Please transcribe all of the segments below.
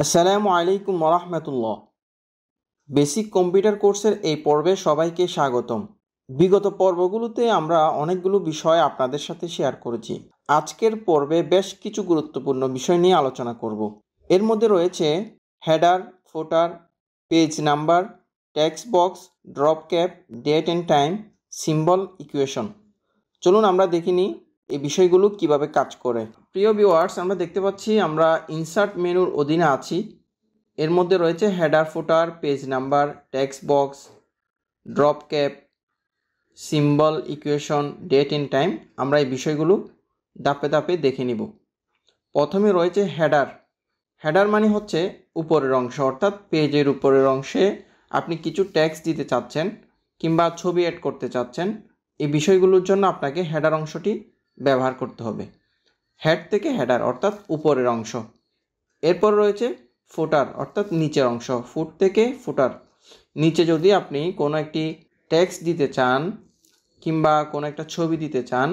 আসসালামু আলাইকুম ওরহমতুল্লাহ। বেসিক কম্পিউটার কোর্সের এই পর্বে সবাইকে স্বাগতম। বিগত পর্বগুলোতে আমরা অনেকগুলো বিষয় আপনাদের সাথে শেয়ার করেছি। আজকের পর্বে বেশ কিছু গুরুত্বপূর্ণ বিষয় নিয়ে আলোচনা করব। এর মধ্যে রয়েছে header, footer, page number, text box, drop cap, date and time, symbol, equation. চলুন আমরা দেখিনি এই বিষয়গুলো কিভাবে কাজ করে। প্রিয় ভিউয়ার্স, আমরা দেখতে পাচ্ছি আমরা ইনসার্ট মেনুর অধীনে আছি। এর মধ্যে রয়েছে header, footer, page number, text box, drop cap, symbol, equation, date and time. আমরা এই বিষয়গুলো ধাপে ধাপে দেখে নিব। প্রথমে রয়েছে হেডার। হেডার মানে হচ্ছে উপরের অংশ, অর্থাৎ পেজের উপরের অংশে আপনি কিছু টেক্সট দিতে চাচ্ছেন কিংবা ছবি অ্যাড করতে চাচ্ছেন। এই বিষয়গুলোর জন্য আপনাকে হেডার অংশটি ব্যবহার করতে হবে। হেড থেকে হেডার অর্থাৎ উপরের অংশ। এরপর রয়েছে ফুটার অর্থাৎ নিচের অংশ। ফুট থেকে ফুটার। নিচে যদি আপনি কোনো একটি টেক্সট দিতে চান কিংবা কোনো একটা ছবি দিতে চান,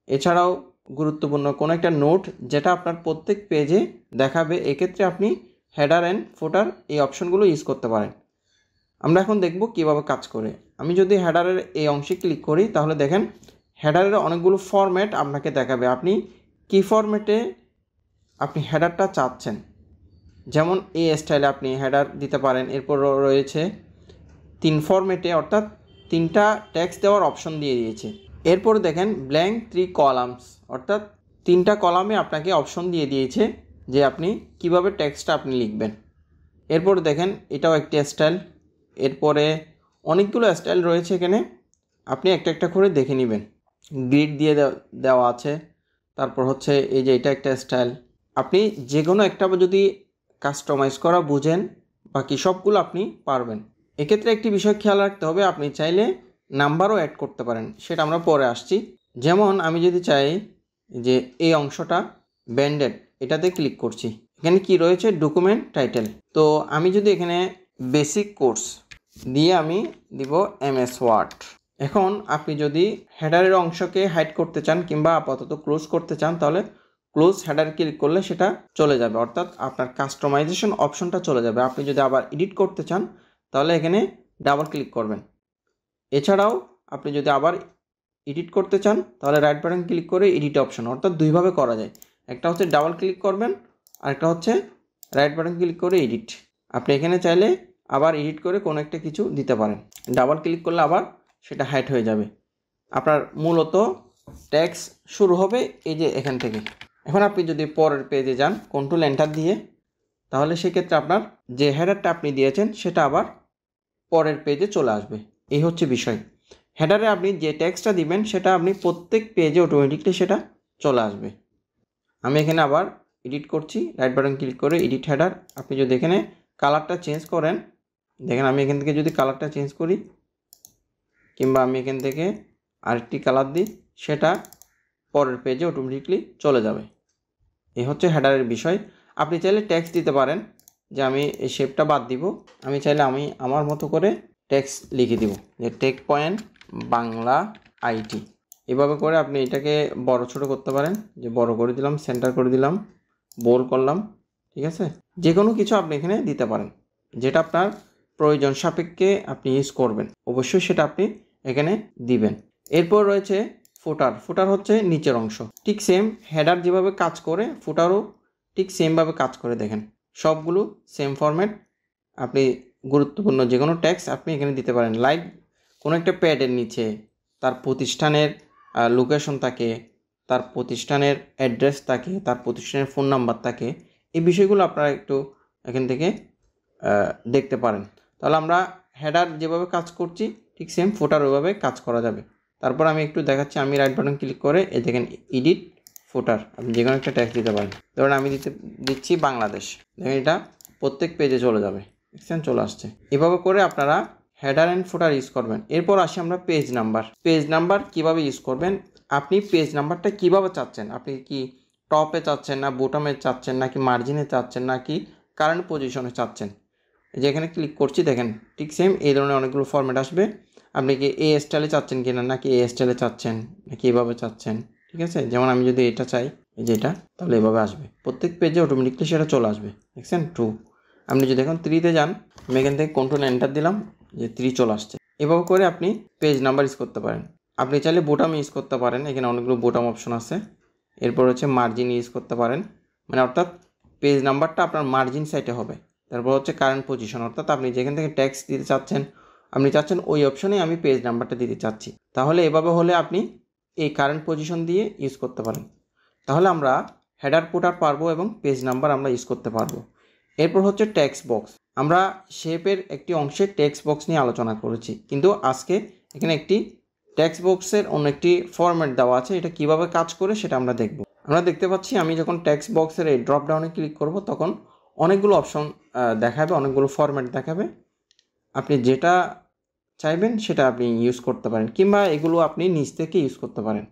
এছাড়াও গুরুত্বপূর্ণ কোনো একটা নোট যেটা আপনার প্রত্যেক পেজে দেখাবে, এক্ষেত্রে আপনি হেডার অ্যান্ড ফুটার এই অপশনগুলো ইউজ করতে পারেন। আমরা এখন দেখব কিভাবে কাজ করে। আমি যদি হেডারের এই অংশে ক্লিক করি তাহলে দেখেন হেডারের অনেকগুলো ফরম্যাট আপনাকে দেখাবে। আপনি কী ফরম্যাটে আপনি হেডারটা চাচ্ছেন, যেমন এই স্টাইলে আপনি হেডার দিতে পারেন। এরপর রয়েছে 3 ফরম্যাটে, অর্থাৎ 3টা টেক্সট দেওয়ার অপশন দিয়ে দিয়েছে। এরপর দেখেন ব্ল্যাঙ্ক 3 কলামস, অর্থাৎ 3টা কলামে আপনাকে অপশন দিয়ে দিয়েছে যে আপনি কিভাবে টেক্সটটা আপনি লিখবেন। এরপর দেখেন এটাও একটি স্টাইল। এরপরে অনেকগুলো স্টাইল রয়েছে এখানে, আপনি একটা একটা করে দেখে নেবেন। গ্রিড দিয়ে দেওয়া আছে। তারপর হচ্ছে এই যে এটা একটা স্টাইল। আপনি যে কোনো একটা যদি কাস্টমাইজ করা বুঝেন, বাকি সবগুলো আপনি পারবেন। এক্ষেত্রে একটি বিষয় খেয়াল রাখতে হবে, আপনি চাইলে নাম্বারও অ্যাড করতে পারেন, সেটা আমরা পরে আসছি। যেমন আমি যদি চাই যে এই অংশটা ব্যান্ডেড, এটাতে ক্লিক করছি। এখানে কি রয়েছে ডকুমেন্ট টাইটেল। তো আমি যদি এখানে বেসিক কোর্স দিয়ে আমি দিব MS ওয়ার্ড। এখন আপনি যদি হেডারের অংশকে হাইড করতে চান কিংবা আপাতত ক্লোজ করতে চান, তাহলে ক্লোজ হেডার ক্লিক করলে সেটা চলে যাবে, অর্থাৎ আপনার কাস্টমাইজেশন অপশনটা চলে যাবে। আপনি যদি আবার এডিট করতে চান তাহলে এখানে ডাবল ক্লিক করবেন। এছাড়াও আপনি যদি আবার এডিট করতে চান তাহলে রাইট বাটন ক্লিক করে এডিট অপশন, অর্থাৎ দুইভাবে করা যায়। একটা হচ্ছে ডাবল ক্লিক করবেন, আরেকটা হচ্ছে রাইট বাটন ক্লিক করে এডিট। আপনি এখানে চাইলে আবার এডিট করে কোনো একটা কিছু দিতে পারেন। ডাবল ক্লিক করলে আবার সেটা হাইড হয়ে যাবে। আপনার মূলত টেক্সট শুরু হবে এই যে এখান থেকে। এখন আপনি যদি পরের পেজে যান কন্ট্রোল এন্টার দিয়ে, তাহলে সেক্ষেত্রে আপনার যে হেডারটা আপনি দিয়েছেন সেটা আবার পরের পেজে চলে আসবে। এই হচ্ছে বিষয়। হেডারে আপনি যে টেক্সটটা দিবেন সেটা আপনি প্রত্যেক পেজে অটোমেটিকলি সেটা চলে আসবে। আমি এখানে আবার এডিট করছি, রাইট বাটন ক্লিক করে এডিট হেডার। আপনি যদি এখানে কালারটা চেঞ্জ করেন, দেখেন আমি এখান থেকে যদি কালারটা চেঞ্জ করি কিংবা আমি এখান থেকে আরেকটি কালার দিই, সেটা পরের পেজে অটোমেটিকলি চলে যাবে। এই হচ্ছে হেডারের বিষয়। আপনি চাইলে টেক্সট দিতে পারেন যে আমি এই শেপটা বাদ দিব, আমি চাইলে আমি আমার মতো করে টেক্সট লিখে দিব যে টেক পয়েন্ট বাংলা IT। এভাবে করে আপনি এটাকে বড় ছোট করতে পারেন, যে বড় করে দিলাম, সেন্টার করে দিলাম, বোল্ড করলাম, ঠিক আছে। যে কোনো কিছু আপনি এখানে দিতে পারেন, যেটা আপনার প্রয়োজন সাপেক্ষে আপনি ইউজ করবেন, অবশ্যই সেটা আপনি এখানে দিবেন। এরপর রয়েছে ফুটার। ফুটার হচ্ছে নিচের অংশ। ঠিক সেম হেডার যেভাবে কাজ করে ফুটারও ঠিক সেমভাবে কাজ করে। দেখেন সবগুলো সেম ফরম্যাট। আপনি গুরুত্বপূর্ণ যে কোনো ট্যাক্স আপনি এখানে দিতে পারেন। লাইক কোনো একটা প্যাডের নিচে তার প্রতিষ্ঠানের লোকেশন থাকে, তার প্রতিষ্ঠানের অ্যাড্রেস থাকে, তার প্রতিষ্ঠানের ফোন নাম্বার থাকে। এই বিষয়গুলো আপনারা একটু এখান থেকে দেখতে পারেন। তাহলে আমরা হেডার যেভাবে কাজ করছি ঠিক সেম ফুটার ওইভাবে কাজ করা যাবে। তারপর আমি একটু দেখাচ্ছি, আমি রাইট বাটন ক্লিক করে এই দেখেন এডিট ফুটার, আপনি যে কোনো একটা ট্যাক্স দিতে পারেন। ধরুন আমি দিচ্ছি বাংলাদেশ, দেখেন এটা প্রত্যেক পেজে চলে যাবে, দেখছেন চলে আসছে। এভাবে করে আপনারা হেডার অ্যান্ড ফুটার ইউজ করবেন। এরপর আসি আমরা পেজ নাম্বার। পেজ নাম্বার কিভাবে ইউজ করবেন, আপনি পেজ নাম্বারটা কিভাবে চাচ্ছেন, আপনি কি টপে চাচ্ছেন না বোটামে চাচ্ছেন, নাকি মার্জিনে চাচ্ছেন, নাকি কারেন্ট পজিশনে চাচ্ছেন। যেখানে ক্লিক করছি দেখেন ঠিক সেম এই ধরনের অনেকগুলো ফরম্যাট আসবে। আপনি কি এই স্টাইলে চাচ্ছেন কিনা, নাকি এই স্টাইলে চাচ্ছেন, নাকি এভাবে চাচ্ছেন, ঠিক আছে। যেমন আমি যদি এটা চাই, এই যে এটা, তাহলে এভাবে আসবে প্রত্যেক পেজে অটোমেটিকলি সেটা চলে আসবে। দেখছেন 2। আপনি যদি এখন 3-তে যান, আমি এখান থেকে কন্ট্রোল এন্টার দিলাম, যে 3 চলে আসছে। এভাবে করে আপনি পেজ নাম্বার ইউজ করতে পারেন। আপনি চাইলে বোটাম ইউজ করতে পারেন, এখানে অনেকগুলো বোটাম অপশন আছে। এরপর হচ্ছে মার্জিন ইউজ করতে পারেন, মানে অর্থাৎ পেজ নাম্বারটা আপনার মার্জিন সাইটে হবে। তারপর হচ্ছে কারেন্ট পজিশন, অর্থাৎ আপনি যেখান থেকে ট্যাক্স দিতে চাচ্ছেন, আপনি চাচ্ছেন ওই অপশনে আমি পেজ নাম্বারটা দিতে চাচ্ছি, তাহলে এভাবে হলে আপনি এই কারেন্ট পজিশন দিয়ে ইউজ করতে পারেন। তাহলে আমরা হেডার ফুটার পারবো এবং পেজ নাম্বার আমরা ইউজ করতে পারবো। এরপর হচ্ছে টেক্সট বক্স। আমরা শেপের একটি অংশে টেক্সট বক্স নিয়ে আলোচনা করেছি, কিন্তু আজকে এখানে একটি টেক্সট বক্সের অন্য একটি ফরম্যাট দেওয়া আছে, এটা কিভাবে কাজ করে সেটা আমরা দেখব। আমরা দেখতে পাচ্ছি আমি যখন টেক্সট বক্সের এই ড্রপ ডাউনে ক্লিক করব তখন অনেকগুলো অপশন দেখাবে, অনেকগুলো ফরম্যাট দেখাবে। আপনি যেটা চাইবেন সেটা আপনি ইউজ করতে পারেন, কিংবা এগুলো আপনি নিজ থেকে ইউজ করতে পারেন।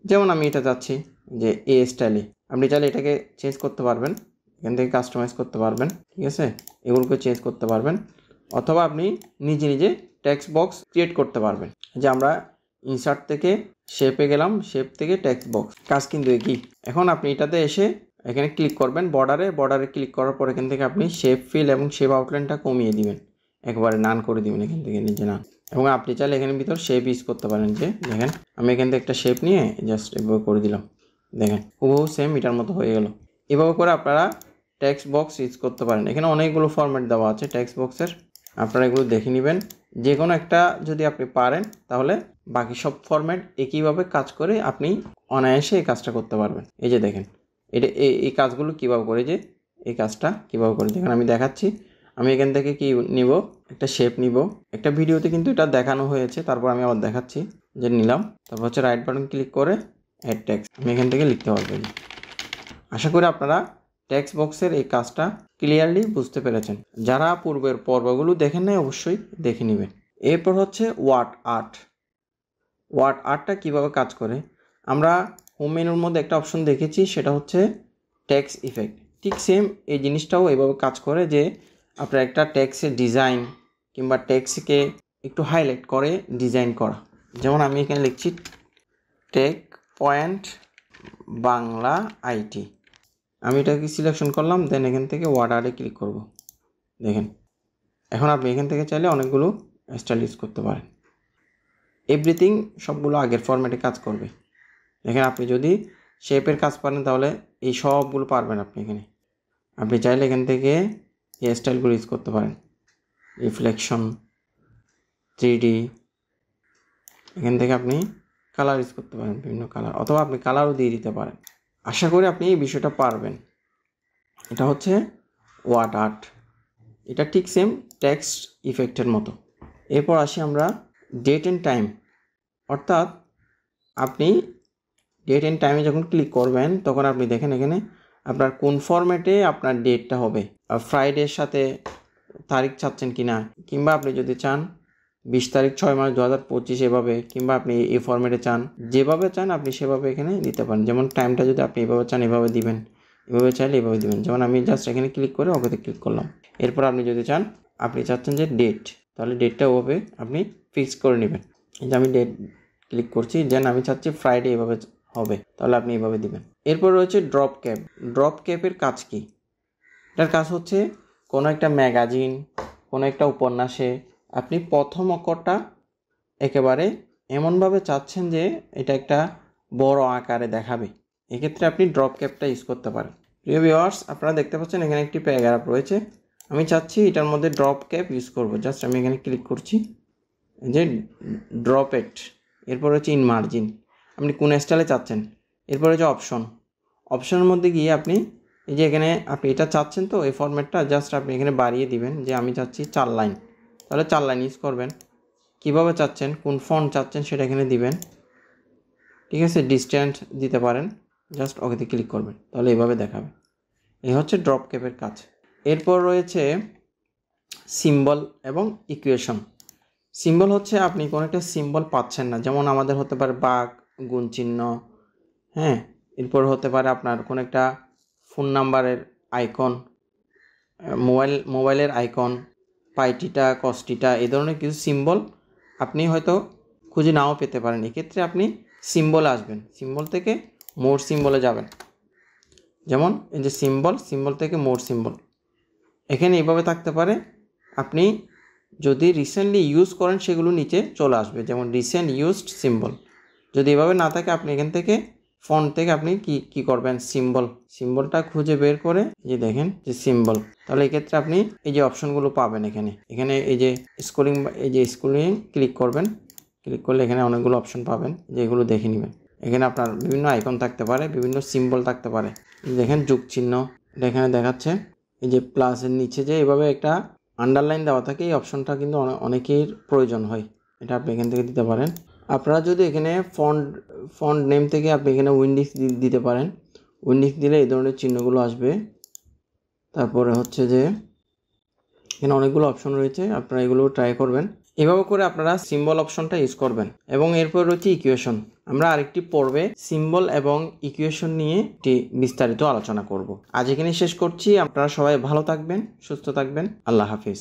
যেমন আমি এটা চাচ্ছি যে এ স্টাইলে, আপনি চাইলে এটাকে চেঞ্জ করতে পারবেন, এখান থেকে কাস্টমাইজ করতে পারবেন, ঠিক আছে, এগুলোকে চেঞ্জ করতে পারবেন। অথবা আপনি নিজে নিজে টেক্সট বক্স ক্রিয়েট করতে পারবেন, যে আমরা ইনসার্ট থেকে শেপে গেলাম, শেপ থেকে টেক্সট বক্স, কাজ কিন্তু একই। এখন আপনি এটাতে এসে এখানে ক্লিক করবেন বর্ডারে ক্লিক করার পর এখান থেকে আপনি শেপ ফিল এবং শেপ আউটলাইনটা কমিয়ে দিবেন, একবারে নান করে দিবেন এখান থেকে, নিজে নান। এবং আপনি চাইলে এখানে ভিতর শেপ ইউজ করতে পারেন, যে দেখেন আমি এখান থেকে একটা শেপ নিয়ে জাস্ট এভাবে করে দিলাম, দেখেন হুবহু সেম এটার মতো হয়ে গেল। এভাবে করে আপনারা টেক্সট বক্স ইউজ করতে পারেন। এখানে অনেকগুলো ফরম্যাট দেওয়া আছে টেক্সট বক্সের, আপনারা এগুলো দেখে নেবেন। যে কোনো একটা যদি আপনি পারেন তাহলে বাকি সব ফরম্যাট একইভাবে কাজ করে আপনি অনায়াসে এই কাজটা করতে পারবেন। এই যে দেখেন এটা এই কাজগুলো কীভাবে করে, যে এই কাজটা কীভাবে করে দেখেন আমি দেখাচ্ছি। আমি এখান থেকে কি নিব, একটা শেপ নিব, একটা ভিডিওতে কিন্তু এটা দেখানো হয়েছে, তারপর আমি আবার দেখাচ্ছি যে নিলাম। তারপর হচ্ছে রাইট বাটন ক্লিক করে অ্যাড টেক্সট, আমি এখান থেকে লিখতে পারবো। আশা করি আপনারা টেক্সট বক্সের এই কাজটা ক্লিয়ারলি বুঝতে পেরেছেন। যারা পূর্বের পর্বগুলো দেখেন নাই অবশ্যই দেখে নেবেন। এরপর হচ্ছে ওয়ার্ড আর্টটা কীভাবে কাজ করে, আমরা হোম মেনুর মধ্যে একটা অপশন দেখেছি, সেটা হচ্ছে টেক্সট ইফেক্ট। ঠিক সেম এই জিনিসটাও এভাবে কাজ করে, যে আপনার একটা টেক্সটের ডিজাইন কিংবা টেক্সটকে একটু হাইলাইট করে ডিজাইন করা। যেমন আমি এখানে লিখছি টেক পয়েন্ট বাংলা আইটি, আমি এটাকে সিলেকশন করলাম, দেন এখান থেকে ওয়ার্ড আর্টে ক্লিক করব। দেখেন এখন আপনি এখান থেকে চাইলে অনেকগুলো স্টাইল ইউজ করতে পারেন। এভরিথিং সবগুলো আগের ফরম্যাটে কাজ করবে। দেখেন আপনি যদি শেপের কাজ পারেন তাহলে এই সবগুলো পারবেন আপনি। এখানে আপনি চাইলে এখান থেকে এই স্টাইলগুলো ইউজ করতে পারেন, রিফ্লেকশন, 3D, এখান থেকে আপনি কালার ইউজ করতে পারেন, বিভিন্ন কালার, অথবা আপনি কালারও দিয়ে দিতে পারেন। আশা করি আপনি এই বিষয়টা পারবেন। এটা হচ্ছে ওয়ার্ড আর্ট, এটা ঠিক সেম টেক্সট ইফেক্টের মতো। এরপর আসি আমরা ডেট অ্যান্ড টাইম, অর্থাৎ আপনি ডেট অ্যান্ড টাইমে যখন ক্লিক করবেন তখন আপনি দেখেন এখানে আপনার কোন ফরম্যাটে আপনার ডেটটা হবে, ফ্রাইডের সাথে তারিখ চাচ্ছেন কি না, কিংবা আপনি যদি চান 20 তারিখ 6 মাস 2025 এভাবে, কিংবা আপনি এই ফরম্যাটে চান, যেভাবে চান আপনি সেভাবে এখানে দিতে পারেন। যেমন টাইমটা যদি আপনি এভাবে চান এভাবে দিবেন, এভাবে চাইলে এভাবে দিবেন। যেমন আমি জাস্ট এখানে ক্লিক করে ওকেতে ক্লিক করলাম। এরপর আপনি যদি চান, আপনি চাচ্ছেন যে ডেট, তাহলে ডেটটা ওভাবে আপনি ফিক্স করে নেবেন। এই যে আমি ডেট ক্লিক করছি, দেন আমি চাচ্ছি ফ্রাইডে এভাবে হবে, তাহলে আপনি এভাবে দিবেন। এরপর রয়েছে ড্রপ ক্যাপের কাজ কি? এটার কাজ হচ্ছে কোনো একটা ম্যাগাজিন, কোনো একটা উপন্যাসে আপনি প্রথম অক্ষরটা একেবারে এমনভাবে চাচ্ছেন যে এটা একটা বড় আকারে দেখাবে, এক্ষেত্রে আপনি ড্রপ ক্যাপটা ইউজ করতে পারেন। প্রিয় ভিউয়ার্স, আপনারা দেখতে পাচ্ছেন এখানে একটি প্যারাগ্রাফ রয়েছে, আমি চাচ্ছি এটার মধ্যে ড্রপ ক্যাপ ইউজ করব। জাস্ট আমি এখানে ক্লিক করছি, যে ড্রপ ইট। এরপর হচ্ছে ইন মার্জিন, আপনি কোন স্টাইলে চাচ্ছেন। এরপর হচ্ছে অপশনের মধ্যে গিয়ে আপনি এই যে এখানে আপনি এটা চাচ্ছেন, তো এই ফরম্যাটটা জাস্ট আপনি এখানে বাড়িয়ে দিবেন, যে আমি চাচ্ছি 4 লাইন, তাহলে 4 লাইন ইউজ করবেন। কিভাবে চাচ্ছেন, কোন ফন্ট চাচ্ছেন সেটা এখানে দিবেন, ঠিক আছে, ডিস্ট্যান্স দিতে পারেন, জাস্ট ওকেতে ক্লিক করবেন, তাহলে এইভাবে দেখাবে। এই হচ্ছে ড্রপ ক্যাপের কাজ। এরপর রয়েছে সিম্বল এবং ইকুয়েশন। সিম্বল হচ্ছে আপনি কোনো একটা সিম্বল পাচ্ছেন না, যেমন আমাদের হতে পারে বাঘ, গুণ চিহ্ন, হ্যাঁ, এরপর হতে পারে আপনার কোনো একটা ফোন নাম্বারের আইকন, মোবাইলের আইকন, পাইটিটা, কস্টিটা, এই ধরনের কিছু সিম্বল আপনি হয়তো খুঁজে নাও পেতে পারেন। এক্ষেত্রে আপনি সিম্বলে আসবেন, সিম্বল থেকে মোর সিম্বলে যাবেন, যেমন এই যে সিম্বল থেকে মোর সিম্বল, এখানে এইভাবে থাকতে পারে। আপনি যদি রিসেন্টলি ইউজ করেন সেগুলো নিচে চলে আসবে, যেমন রিসেন্ট ইউজড সিম্বল। যদি এভাবে না থাকে আপনি এখান থেকে ফন্ট থেকে আপনি কি করবেন, সিম্বলটা খুঁজে বের করে যে দেখেন যে সিম্বল, তাহলে এক্ষেত্রে আপনি এই যে অপশনগুলো পাবেন। এখানে এই যে স্ক্রলিং ক্লিক করবেন, ক্লিক করলে এখানে অনেকগুলো অপশন পাবেন, যেগুলো দেখে নেবেন। এখানে আপনার বিভিন্ন আইকন থাকতে পারে, বিভিন্ন সিম্বল থাকতে পারে। দেখেন যোগ চিহ্ন, এটা এখানে দেখাচ্ছে। এই যে প্লাসের নিচে যে এভাবে একটা আন্ডারলাইন দেওয়া থাকে, এই অপশনটা কিন্তু অনেকের প্রয়োজন হয়, এটা আপনি এখান থেকে দিতে পারেন। আপনারা যদি এখানে ফন্ট নেম থেকে আপনি এখানে উইন্ডিক্স দিতে পারেন। উইন্ডিক্স দিলে এই ধরনের চিহ্নগুলো আসবে। তারপরে হচ্ছে যে এখানে অনেকগুলো অপশন রয়েছে, আপনারা এগুলো ট্রাই করবেন। এভাবে করে আপনারা সিম্বল অপশনটা ইউজ করবেন। এবং এরপর রয়েছে ইকুয়েশন। আমরা আরেকটি পর্বে সিম্বল এবং ইকুয়েশন নিয়ে একটি বিস্তারিত আলোচনা করব। আজ এখানে শেষ করছি। আপনারা সবাই ভালো থাকবেন, সুস্থ থাকবেন। আল্লাহ হাফিজ।